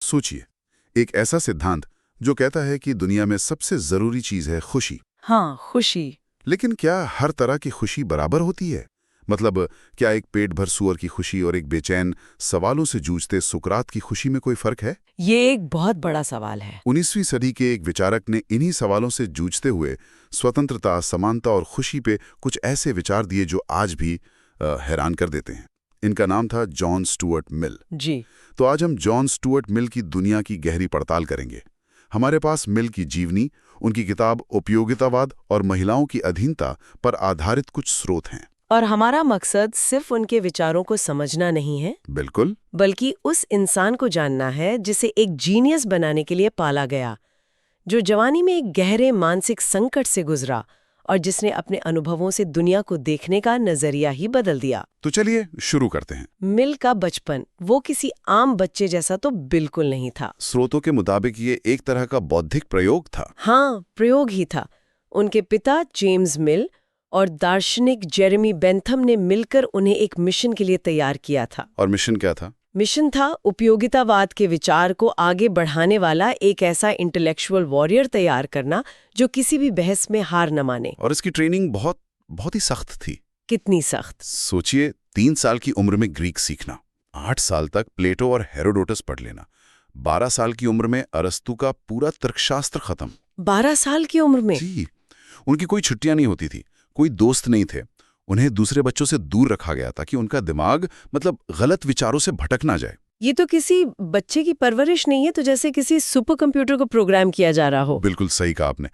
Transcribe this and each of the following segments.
सोचिए, एक ऐसा सिद्धांत जो कहता है कि दुनिया में सबसे जरूरी चीज है खुशी। हाँ, खुशी। लेकिन क्या हर तरह की खुशी बराबर होती है? मतलब क्या एक पेट भर सूअर की खुशी और एक बेचैन सवालों से जूझते सुकरात की खुशी में कोई फर्क है? ये एक बहुत बड़ा सवाल है। 19वीं सदी के एक विचारक ने इन्हीं सवालों से जूझते हुए स्वतंत्रता, समानता और खुशी पे कुछ ऐसे विचार दिए जो आज भी हैरान कर देते हैं। इनका नाम था जॉन स्टुअर्ट मिल। जी। तो आज हम जॉन स्टुअर्ट मिल की दुनिया की गहरी पड़ताल करेंगे। हमारे पास मिल की जीवनी, उनकी किताब उपयोगितावाद और महिलाओं की अधीनता पर आधारित कुछ स्रोत हैं। और हमारा मकसद सिर्फ उनके विचारों को समझना नहीं है, बिल्कुल। बल्कि उस इंसान को जानना है जिसे एक जीनियस बनाने के लिए पाला गया, जो जवानी में एक गहरे मानसिक संकट से गुजरा और जिसने अपने अनुभवों से दुनिया को देखने का नजरिया ही बदल दिया। तो चलिए शुरू करते हैं। मिल का बचपन वो किसी आम बच्चे जैसा तो बिल्कुल नहीं था। स्रोतों के मुताबिक ये एक तरह का बौद्धिक प्रयोग था। हाँ, प्रयोग ही था। उनके पिता जेम्स मिल और दार्शनिक जेरेमी बेंथम ने मिलकर उन्हें एक मिशन के लिए तैयार किया था। और मिशन क्या था? मिशन था उपयोगितावाद के विचार को आगे बढ़ाने वाला एक ऐसा इंटेलेक्चुअल वॉरियर तैयार करना जो किसी भी बहस में हार न माने। और इसकी ट्रेनिंग बहुत ही सख्त थी। कितनी सख्त? सोचिए, 3 साल की उम्र में ग्रीक सीखना, 8 साल तक प्लेटो और हेरोडोटस पढ़ लेना, 12 साल की उम्र में अरस्तु का पूरा तर्कशास्त्र खत्म। 12 साल की उम्र में? जी। उनकी कोई छुट्टियां नहीं होती थी, कोई दोस्त नहीं थे। उन्हें दूसरे बच्चों से दूर रखा गया ताकि उनका दिमाग गलत विचारों से भटक ना जाए। ये तो किसी बच्चे की परवरिश नहीं है, तो जैसे किसी सुपर कंप्यूटर को प्रोग्राम किया जा रहा हो। बिल्कुल सही कहा आपने।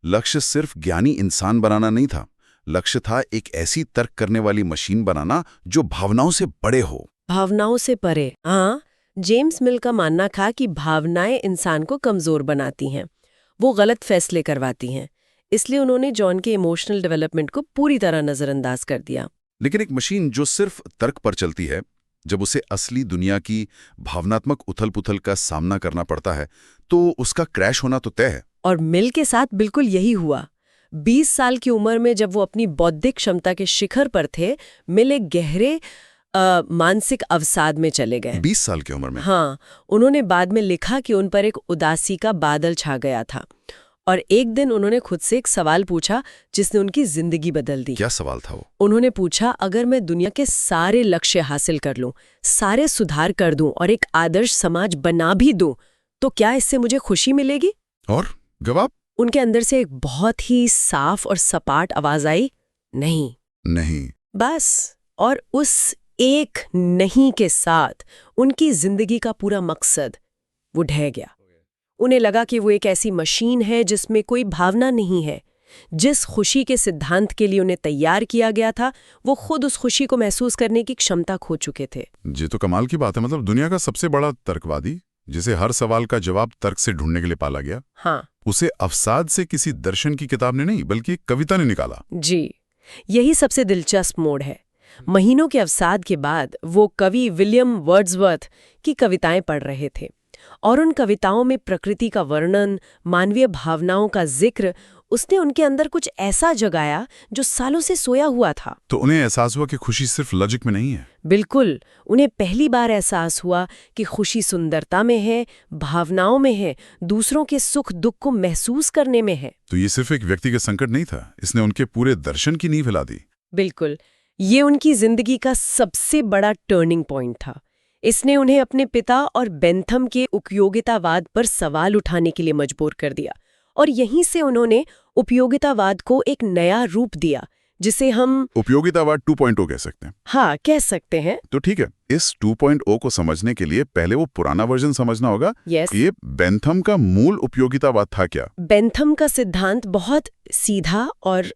लक्ष्य सिर्फ ज्ञानी इंसान बनाना नहीं था, लक्ष्य था एक ऐसी तर्क करने वाली मशीन बनाना जो भावनाओं से बड़े हो। भावनाओं से परे? हाँ, जेम्स मिल का मानना था कि भावनाएं इंसान को कमजोर बनाती हैं, वो गलत फैसले करवाती हैं। इसलिए उन्होंने जॉन के इमोशनल डेवलपमेंट को पूरी तरह नजरअंदाज कर दिया। लेकिन एक मशीन जो सिर्फ तर्क पर चलती है, जब उसे असली दुनिया की भावनात्मक उथल-पुथल का सामना करना पड़ता है, तो उसका क्रैश होना तो तय है। और मिल के साथ बिल्कुल यही हुआ। 20 साल की उम्र में जब वो अपनी बौद्धिक क्षमता के शिखर पर थे, मिल एक गहरे मानसिक अवसाद में चले गए। 20 साल की उम्र में? हाँ, उन्होंने बाद में लिखा कि उन पर एक उदासी का बादल छा गया था। और एक दिन उन्होंने खुद से एक सवाल पूछा जिसने उनकी जिंदगी बदल दी। क्या सवाल था वो? उन्होंने पूछा, अगर मैं दुनिया के सारे लक्ष्य हासिल कर लूं, सारे सुधार कर दूं और एक आदर्श समाज बना भी दूं, तो क्या इससे मुझे खुशी मिलेगी? और जवाब? उनके अंदर से एक बहुत ही साफ और सपाट आवाज आई, नहीं। नहीं। बस। और उस एक नहीं के साथ उनकी जिंदगी का पूरा मकसद वो ढह गया। उन्हें लगा कि वो एक ऐसी मशीन है जिसमें कोई भावना नहीं है। जिस खुशी के सिद्धांत के लिए उन्हें तैयार किया गया था, वो खुद उस खुशी को महसूस करने की क्षमता खो चुके थे। जी, तो कमाल की बात है। दुनिया का सबसे बड़ा तर्कवादी, जिसे हर सवाल का जवाब तर्क से ढूंढने के लिए पाला गया, हाँ, उसे अवसाद से किसी दर्शन की किताब ने नहीं बल्कि एक कविता ने निकाला। जी, यही सबसे दिलचस्प मोड़ है। महीनों के अवसाद के बाद वो कवि विलियम वर्ड्सवर्थ की कविताएं पढ़ रहे थे और उन कविताओं में प्रकृति का वर्णन, मानवीय भावनाओं का जिक्र, उसने उनके अंदर कुछ ऐसा जगाया जो सालों से सोया हुआ था। तो उन्हें एहसास हुआ कि खुशी सिर्फ लॉजिक में नहीं है। बिल्कुल, उन्हें पहली बार एहसास हुआ कि खुशी सुंदरता में है, भावनाओं में है, दूसरों के सुख दुख को महसूस करने में है। तो ये सिर्फ एक व्यक्ति का संकट नहीं था, इसने उनके पूरे दर्शन की नींव हिला दी। बिल्कुल, ये उनकी जिंदगी का सबसे बड़ा टर्निंग पॉइंट था। इसने उन्हें अपने पिता और बेंथम के उपयोगितावाद पर सवाल उठाने के लिए मजबूर कर दिया और यहीं से उन्होंने उपयोगितावाद को एक नया रूप दिया, जिसे हम उपयोगितावाद 2.0 कह सकते हैं। हाँ, कह सकते हैं। तो ठीक है, इस 2.0 को समझने के लिए पहले वो पुराना वर्जन समझना होगा। यस। ये बेंथम का मूल उपयोगितावाद था क्या? बेंथम का सिद्धांत बहुत सीधा और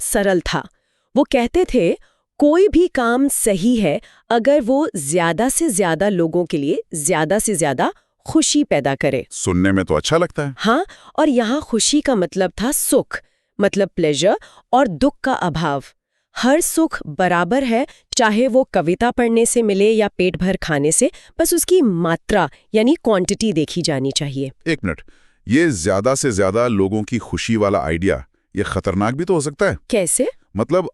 सरल था। वो कहते थे, कोई भी काम सही है अगर वो ज्यादा से ज्यादा लोगों के लिए ज्यादा से ज्यादा खुशी पैदा करे। सुनने में तो अच्छा लगता है। हाँ, और यहाँ खुशी का मतलब था सुख, मतलब प्लेजर, और दुख का अभाव। हर सुख बराबर है, चाहे वो कविता पढ़ने से मिले या पेट भर खाने से, बस उसकी मात्रा यानी क्वांटिटी देखी जानी चाहिए। एक मिनट, ये ज्यादा से ज्यादा लोगों की खुशी वाला आइडिया, ये खतरनाक भी तो हो सकता है। कैसे?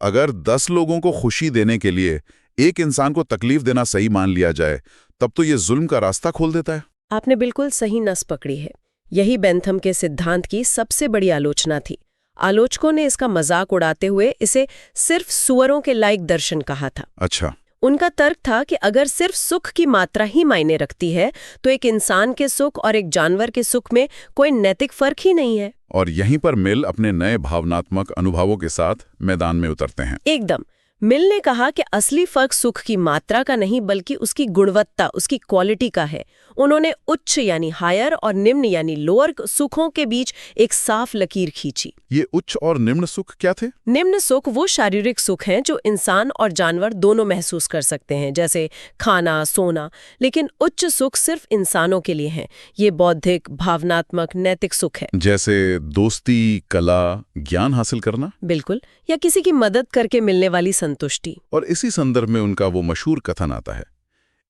अगर 10 लोगों को खुशी देने के लिए एक इंसान को तकलीफ देना सही मान लिया जाए, तब तो ये जुल्म का रास्ता खोल देता है। आपने बिल्कुल सही नस पकड़ी है। यही बेंथम के सिद्धांत की सबसे बड़ी आलोचना थी। आलोचकों ने इसका मजाक उड़ाते हुए इसे सिर्फ सुअरों के लायक दर्शन कहा था। अच्छा। उनका तर्क था कि अगर सिर्फ सुख की मात्रा ही मायने रखती है तो एक इंसान के सुख और एक जानवर के सुख में कोई नैतिक फर्क ही नहीं है। और यहीं पर मिल अपने नए भावनात्मक अनुभवों के साथ मैदान में उतरते हैं। एकदम। मिल ने कहा कि असली फर्क सुख की मात्रा का नहीं बल्कि उसकी गुणवत्ता, उसकी क्वालिटी का है। उन्होंने उच्च यानी हायर और निम्न यानी लोअर सुखों के बीच एक साफ लकीर खींची। ये उच्च और निम्न सुख क्या थे? निम्न सुख वो शारीरिक सुख हैं जो इंसान और जानवर दोनों महसूस कर सकते हैं, जैसे खाना, सोना। लेकिन उच्च सुख सिर्फ इंसानों के लिए हैं। ये बौद्धिक, भावनात्मक, नैतिक सुख है। जैसे दोस्ती, कला, ज्ञान हासिल करना। बिल्कुल। या किसी की मदद करके मिलने वाली संतुष्टि। और इसी संदर्भ में उनका वो मशहूर कथन आता है,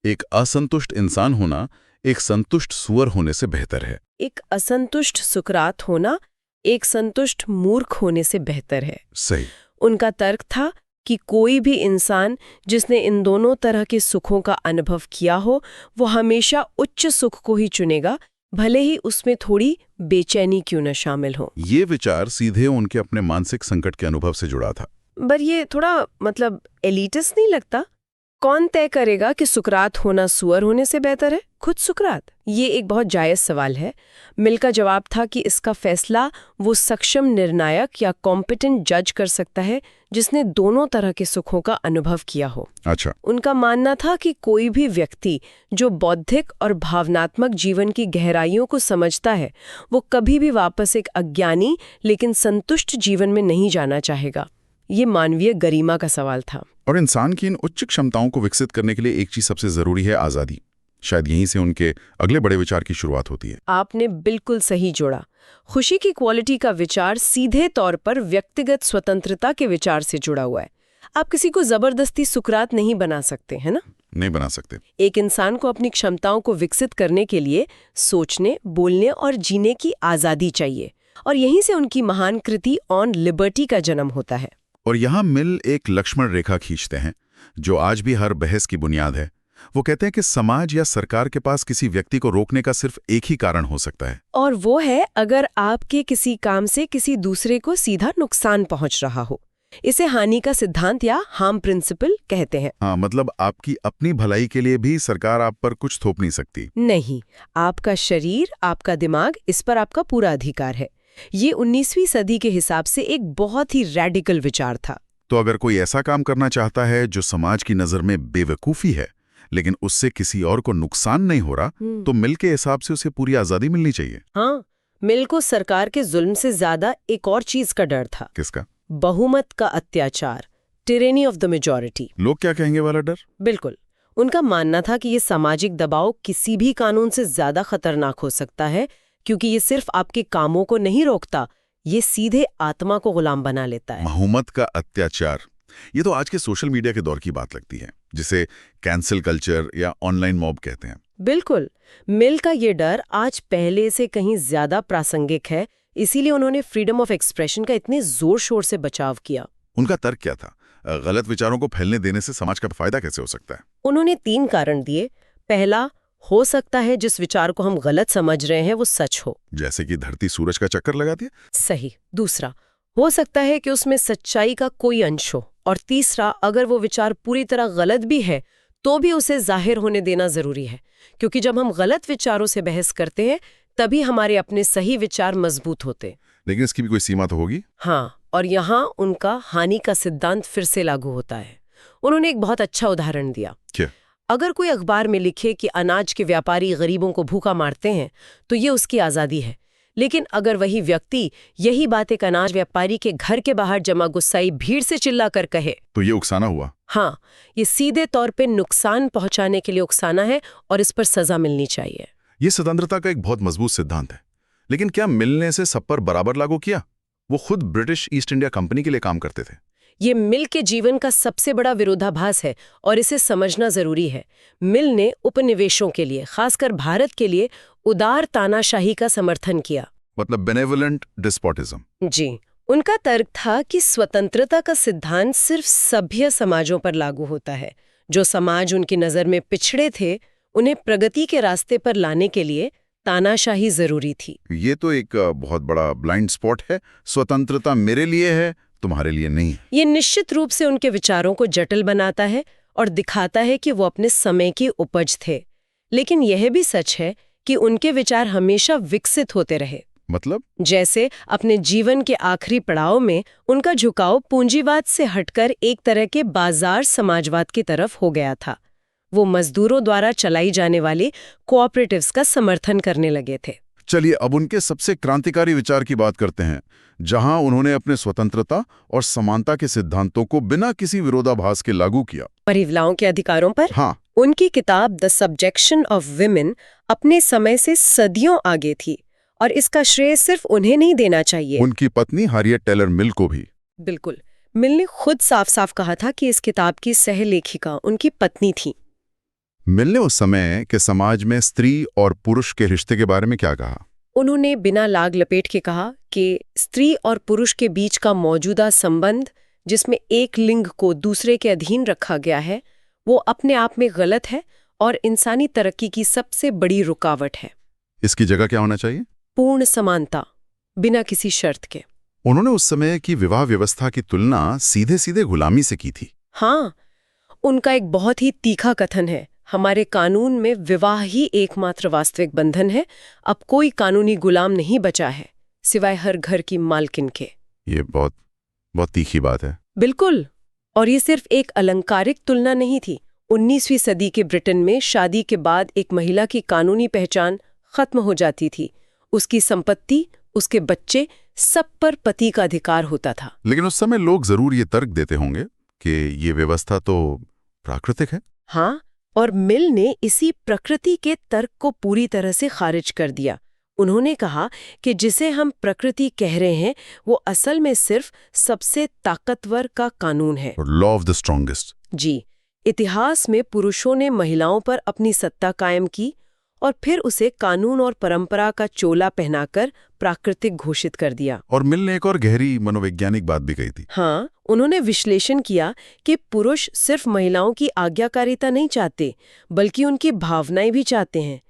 एक असंतुष्ट इंसान होना एक संतुष्ट सुअर होने से बेहतर है। एक असंतुष्ट सुकरात होना एक संतुष्ट मूर्ख होने से बेहतर है। सही। उनका तर्क था कि कोई भी इंसान जिसने इन दोनों तरह के सुखों का अनुभव किया हो वो हमेशा उच्च सुख को ही चुनेगा, भले ही उसमें थोड़ी बेचैनी क्यों न शामिल हो। ये विचार सीधे उनके अपने मानसिक संकट के अनुभव से जुड़ा था। पर ये थोड़ा एलिटिस्ट नहीं लगता? कौन तय करेगा कि सुकरात होना सुअर होने से बेहतर है? खुद सुकरात? ये एक बहुत जायज सवाल है। मिल का जवाब था कि इसका फैसला वो सक्षम निर्णायक या कॉम्पिटेंट जज कर सकता है जिसने दोनों तरह के सुखों का अनुभव किया हो। अच्छा। उनका मानना था कि कोई भी व्यक्ति जो बौद्धिक और भावनात्मक जीवन की गहराइयों को समझता है वो कभी भी वापस एक अज्ञानी लेकिन संतुष्ट जीवन में नहीं जाना चाहेगा। ये मानवीय गरिमा का सवाल था। और इंसान की इन उच्च क्षमताओं को विकसित करने के लिए एक चीज सबसे जरूरी है, आजादी। शायद यहीं से उनके अगले बड़े विचार की शुरुआत होती है। आपने बिल्कुल सही जोड़ा। खुशी की क्वालिटी का विचार सीधे तौर पर व्यक्तिगत स्वतंत्रता के विचार से जुड़ा हुआ है। आप किसी को जबरदस्ती सुकरात नहीं बना सकते, है ना? नहीं बना सकते। एक इंसान को अपनी क्षमताओं को विकसित करने के लिए सोचने, बोलने और जीने की आजादी चाहिए। और यहीं से उनकी महान कृति ऑन लिबर्टी का जन्म होता है। और यहाँ मिल एक लक्ष्मण रेखा खींचते हैं जो आज भी हर बहस की बुनियाद है। वो कहते हैं कि समाज या सरकार के पास किसी व्यक्ति को रोकने का सिर्फ एक ही कारण हो सकता है, और वो है अगर आपके किसी काम से किसी दूसरे को सीधा नुकसान पहुंच रहा हो। इसे हानि का सिद्धांत या हार्म प्रिंसिपल कहते हैं। हाँ, मतलब आपकी अपनी भलाई के लिए भी सरकार आप पर कुछ थोप नहीं सकती। नहीं, आपका शरीर, आपका दिमाग, इस पर आपका पूरा अधिकार है। ये 19वीं सदी के हिसाब से एक बहुत ही रैडिकल विचार था। तो अगर कोई ऐसा काम करना चाहता है जो समाज की नजर में बेवकूफ़ी है लेकिन उससे किसी और को नुकसान नहीं हो रहा, तो मिल के हिसाब से उसे पूरी आजादी मिलनी चाहिए। हाँ, मिल को सरकार के जुल्म से ज्यादा एक और चीज का डर था। किसका? बहुमत का अत्याचार, टिरेनी ऑफ द मेजॉरिटी। लोग क्या कहेंगे वाला डर। बिल्कुल। उनका मानना था कि ये सामाजिक दबाव किसी भी कानून से ज्यादा खतरनाक हो सकता है, क्योंकि ये सिर्फ आपके कामों को नहीं रोकता, ये सीधे आत्मा को गुलाम बना लेता है। बहुमत का अत्याचार, ये तो आज के सोशल मीडिया के दौर की बात लगती है, जिसे कैंसिल कल्चर या ऑनलाइन मॉब कहते हैं। बिल्कुल। मिल का ये डर आज पहले से कहीं ज्यादा प्रासंगिक है, इसीलिए उन्होंने फ्रीडम ऑफ एक्सप्रेशन का इतने जोर शोर से बचाव किया। उनका तर्क क्या था? गलत विचारों को फैलने देने से समाज का फायदा कैसे हो सकता है? उन्होंने 3 कारण दिए। पहला, हो सकता है जिस विचार को हम गलत समझ रहे हैं वो सच हो, जैसे कि धरती सूरज का चक्कर लगाती है। सही। दूसरा, हो सकता है कि उसमें सच्चाई का कोई अंश हो। और तीसरा, अगर वो विचार पूरी तरह गलत भी है तो भी उसे जाहिर होने देना जरूरी है, क्योंकि जब हम गलत विचारों से बहस करते हैं तभी हमारे अपने सही विचार मजबूत होते। लेकिन इसकी भी कोई सीमा तो होगी। हाँ, और यहाँ उनका हानि का सिद्धांत फिर से लागू होता है। उन्होंने एक बहुत अच्छा उदाहरण दिया। क्या? अगर कोई अखबार में लिखे कि अनाज के व्यापारी गरीबों को भूखा मारते हैं तो ये उसकी आज़ादी है, लेकिन अगर वही व्यक्ति यही बात एक अनाज व्यापारी के घर के बाहर जमा गुस्साई भीड़ से चिल्ला कर कहे तो ये उकसाना हुआ। हाँ, ये सीधे तौर पे नुकसान पहुंचाने के लिए उकसाना है और इस पर सजा मिलनी चाहिए। ये स्वतंत्रता का एक बहुत मजबूत सिद्धांत है, लेकिन क्या मिलने से सब पर बराबर लागू किया? वो खुद ब्रिटिश ईस्ट इंडिया कंपनी के लिए काम करते थे। ये मिल के जीवन का सबसे बड़ा विरोधाभास है और इसे समझना जरूरी है। मिल ने उपनिवेशों के लिए, खासकर भारत के लिए, उदार तानाशाही का समर्थन किया, मतलब बेनेवोलेंट डिस्पोटिज्म। जी। उनका तर्क था कि स्वतंत्रता का सिद्धांत सिर्फ सभ्य समाजों पर लागू होता है। जो समाज उनकी नज़र में पिछड़े थे उन्हें प्रगति के रास्ते पर लाने के लिए तानाशाही जरूरी थी। ये तो एक बहुत बड़ा ब्लाइंड स्पॉट है। स्वतंत्रता मेरे लिए है, तुम्हारे लिए नहीं। ये निश्चित रूप से उनके विचारों को जटिल बनाता है और दिखाता है कि वो अपने समय की उपज थे। लेकिन यह भी सच है कि उनके विचार हमेशा विकसित होते रहे। मतलब? जैसे अपने जीवन के आखिरी पड़ाव में उनका झुकाव पूंजीवाद से हटकर एक तरह के बाजार समाजवाद की तरफ हो गया था। वो मजदूरों द्वारा चलाई जाने वाली कोऑपरेटिव्स का समर्थन करने लगे थे। चलिए अब उनके सबसे क्रांतिकारी विचार की बात करते हैं, जहां उन्होंने अपने स्वतंत्रता और समानता के सिद्धांतों को बिना किसी विरोधाभास के लागू किया। महिलाओं के अधिकारों पर? हाँ। उनकी किताब द सब्जेक्शन ऑफ विमेन अपने समय से सदियों आगे थी और इसका श्रेय सिर्फ उन्हें नहीं देना चाहिए, उनकी पत्नी हैरियट टेलर मिल को भी। बिल्कुल। मिल ने खुद साफ साफ कहा था कि इस किताब की सहलेखिका उनकी पत्नी थी। मिल ने उस समय के समाज में स्त्री और पुरुष के रिश्ते के बारे में क्या कहा? उन्होंने बिना लाग लपेट के कहा कि स्त्री और पुरुष के बीच का मौजूदा संबंध, जिसमें एक लिंग को दूसरे के अधीन रखा गया है, वो अपने आप में गलत है और इंसानी तरक्की की सबसे बड़ी रुकावट है। इसकी जगह क्या होना चाहिए? पूर्ण समानता, बिना किसी शर्त के। उन्होंने उस समय की विवाह व्यवस्था की तुलना सीधे सीधे गुलामी से की थी। हाँ, उनका एक बहुत ही तीखा कथन है, हमारे कानून में विवाह ही एकमात्र वास्तविक बंधन है, अब कोई कानूनी गुलाम नहीं बचा है सिवाय हर घर की मालकिन के। ये बहुत तीखी बात है। बिल्कुल। और ये सिर्फ एक अलंकारिक तुलना नहीं थी। 19वीं सदी के ब्रिटेन में शादी के बाद एक महिला की कानूनी पहचान खत्म हो जाती थी। उसकी संपत्ति, उसके बच्चे, सब पर पति का अधिकार होता था। लेकिन उस समय लोग जरूर ये तर्क देते होंगे कि ये व्यवस्था तो प्राकृतिक है। हाँ, और मिल ने इसी प्रकृति के तर्क को पूरी तरह से खारिज कर दिया। उन्होंने कहा कि जिसे हम प्रकृति कह रहे हैं वो असल में सिर्फ सबसे ताकतवर का कानून है, लॉ ऑफ द स्ट्रॉन्गेस्ट। जी। इतिहास में पुरुषों ने महिलाओं पर अपनी सत्ता कायम की और फिर उसे कानून और परंपरा का चोला पहनाकर प्राकृतिक घोषित कर दिया। और मिल ने एक और गहरी मनोवैज्ञानिक बात भी कही थी। हाँ, उन्होंने विश्लेषण किया कि पुरुष सिर्फ महिलाओं की आज्ञाकारिता नहीं चाहते, बल्कि उनकी भावनाएं भी चाहते हैं।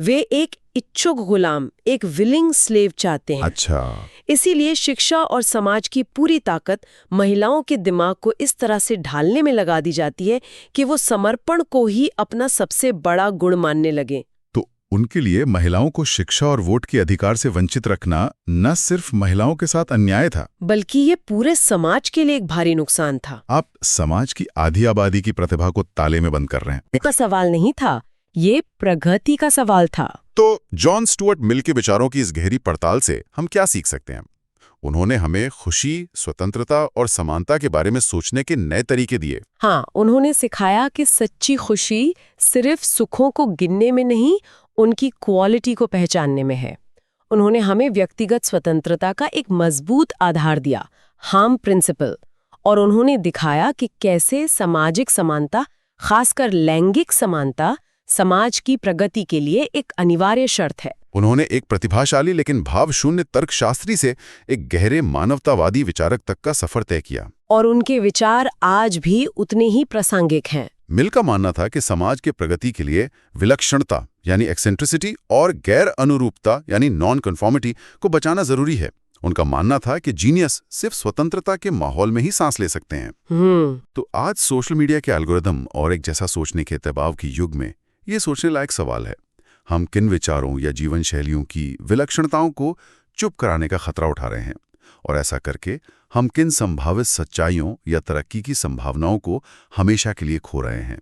वे एक इच्छुक गुलाम, एक विलिंग स्लेव चाहते हैं। अच्छा। इसीलिए शिक्षा और समाज की पूरी ताकत महिलाओं के दिमाग को इस तरह से ढालने में लगा दी जाती है कि वो समर्पण को ही अपना सबसे बड़ा गुण मानने लगे। तो उनके लिए महिलाओं को शिक्षा और वोट के अधिकार से वंचित रखना न सिर्फ महिलाओं के साथ अन्याय था, बल्कि ये पूरे समाज के लिए एक भारी नुकसान था। आप समाज की आधी आबादी की प्रतिभा को ताले में बंद कर रहे हैं। इसका सवाल नहीं था, ये प्रगति का सवाल था। तो जॉन स्टुअर्ट मिल के विचारों की इस गहरी पड़ताल से हम क्या सीख सकते हैं? उन्होंने हमें खुशी, स्वतंत्रता और समानता के बारे में सोचने के नए तरीके दिए। हाँ, उन्होंने सिखाया कि सच्ची खुशी सिर्फ सुखों को गिनने में नहीं, उनकी क्वालिटी को पहचानने में है। उन्होंने हमें व्यक्तिगत स्वतंत्रता का एक मजबूत आधार दिया, हार्म प्रिंसिपल, और उन्होंने दिखाया कि कैसे सामाजिक समानता, खासकर लैंगिक समानता, समाज की प्रगति के लिए एक अनिवार्य शर्त है। उन्होंने एक प्रतिभाशाली लेकिन भावशून्य तर्कशास्त्री से एक गहरे मानवतावादी विचारक तक का सफर तय किया। और उनके विचार आज भी उतने ही प्रासंगिक हैं। मिल का मानना था कि समाज के प्रगति के लिए विलक्षणता यानी एक्सेंट्रिसिटी और गैर अनुरूपता यानी नॉन कन्फॉर्मिटी को बचाना जरूरी है। उनका मानना था कि जीनियस सिर्फ स्वतंत्रता के माहौल में ही सांस ले सकते हैं। तो आज सोशल मीडिया के एल्गोरिदम और एक जैसा सोचने के दबाव के युग में ये सोचने लायक सवाल है, हम किन विचारों या जीवन शैलियों की विलक्षणताओं को चुप कराने का खतरा उठा रहे हैं, और ऐसा करके हम किन संभावित सच्चाइयों या तरक्की की संभावनाओं को हमेशा के लिए खो रहे हैं।